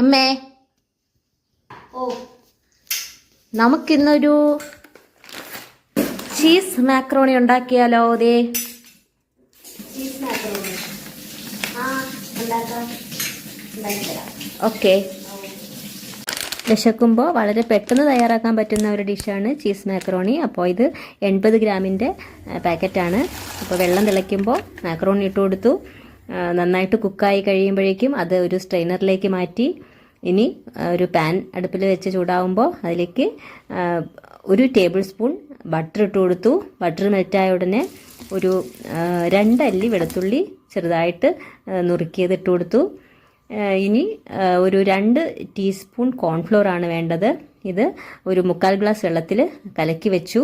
അമ്മേ, ഓ, നമുക്കിന്നൊരു cheese macaroni ഉണ്ടാക്കിയാലോ? ദേ ചീസ് മാക്രോണി. ആ, ഉണ്ടാക്കാം. ഉണ്ടാക്കിത്തരാം. ഓക്കെ. വിശക്കുമ്പോൾ വളരെ പെട്ടെന്ന് തയ്യാറാക്കാൻ പറ്റുന്ന ഒരു ഡിഷാണ് ചീസ് മാക്രോണി. അപ്പോൾ ഇത് 80 ഗ്രാമിൻ്റെ പാക്കറ്റാണ്. അപ്പോൾ വെള്ളം തിളയ്ക്കുമ്പോൾ മാക്രോണി ഇട്ട് കൊടുത്തു. നന്നായിട്ട് കുക്കായി കഴിയുമ്പോഴേക്കും അത് ഒരു സ്ട്രെയിനറിലേക്ക് മാറ്റി. ഇനി ഒരു പാൻ അടുപ്പിൽ വെച്ച് ചൂടാവുമ്പോൾ അതിലേക്ക് 1 ടേബിൾ സ്പൂൺ ബട്ടർ ഇട്ട് കൊടുത്തു. ബട്ടർ മെൽറ്റായ ഉടനെ ഒരു 2 അല്ലി വെളുത്തുള്ളി ചെറുതായിട്ട് നുറുക്കിയത് ഇട്ട് കൊടുത്തു. ഇനി ഒരു 2 ടീസ്പൂൺ കോൺഫ്ലോർ ആണ് വേണ്ടത്. ഇത് ഒരു 3/4 ഗ്ലാസ് വെള്ളത്തിൽ കലക്കി വെച്ചു.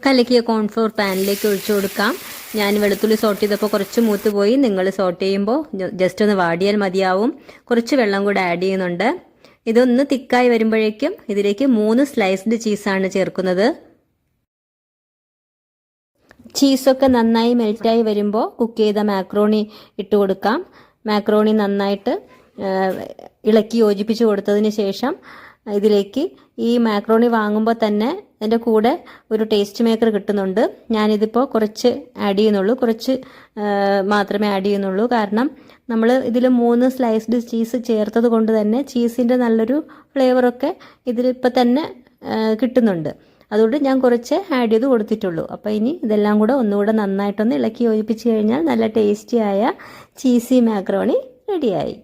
കലക്കിയ കോൺഫ്ലോർ പാനിലേക്ക് ഒഴിച്ചു കൊടുക്കാം. ഞാൻ വെളുത്തുള്ളി സോട്ട് ചെയ്തപ്പോൾ കുറച്ച് മൂത്ത് പോയി. നിങ്ങൾ സോട്ട് ചെയ്യുമ്പോൾ ജസ്റ്റ് ഒന്ന് വാടിയാൽ മതിയാവും. കുറച്ച് വെള്ളം കൂടെ ആഡ് ചെയ്യുന്നുണ്ട്. ഇതൊന്ന് തിക്കായി വരുമ്പോഴേക്കും ഇതിലേക്ക് 3 സ്ലൈസ്ഡ് ചീസാണ് ചേർക്കുന്നത്. ചീസൊക്കെ നന്നായി മെൽറ്റായി വരുമ്പോൾ കുക്ക് ചെയ്ത മാക്രോണി ഇട്ട് കൊടുക്കാം. മാക്രോണി നന്നായിട്ട് ഇളക്കി യോജിപ്പിച്ച് കൊടുത്തതിന് ശേഷം ഇതിലേക്ക് ഈ മാക്രോണി വാങ്ങുമ്പോൾ തന്നെ അതിൻ്റെ കൂടെ ഒരു ടേസ്റ്റ് മേക്കർ കിട്ടുന്നുണ്ട്. ഞാനിതിപ്പോൾ കുറച്ച് ആഡ് ചെയ്യുന്നുള്ളൂ, കുറച്ച് മാത്രമേ ആഡ് ചെയ്യുന്നുള്ളൂ. കാരണം നമ്മൾ ഇതിൽ 3 സ്ലൈസ്ഡ് ചീസ് ചേർത്തത് കൊണ്ട് തന്നെ ചീസിൻ്റെ നല്ലൊരു ഫ്ലേവറൊക്കെ ഇതിലിപ്പോൾ തന്നെ കിട്ടുന്നുണ്ട്. അതുകൊണ്ട് ഞാൻ കുറച്ച് ആഡ് ചെയ്ത് കൊടുത്തിട്ടുള്ളൂ. അപ്പോൾ ഇനി ഇതെല്ലാം കൂടെ ഒന്നുകൂടെ നന്നായിട്ടൊന്ന് ഇളക്കി യോജിപ്പിച്ച് കഴിഞ്ഞാൽ നല്ല ടേസ്റ്റിയായ ചീസി മാക്രോണി റെഡിയായി.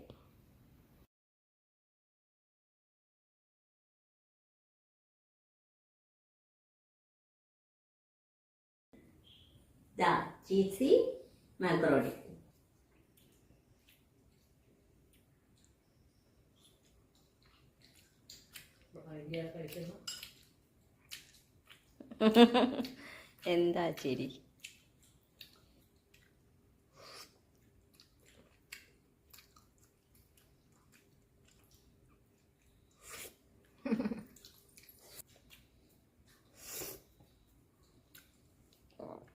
Cheesy macaroni. എന്താ ശരി.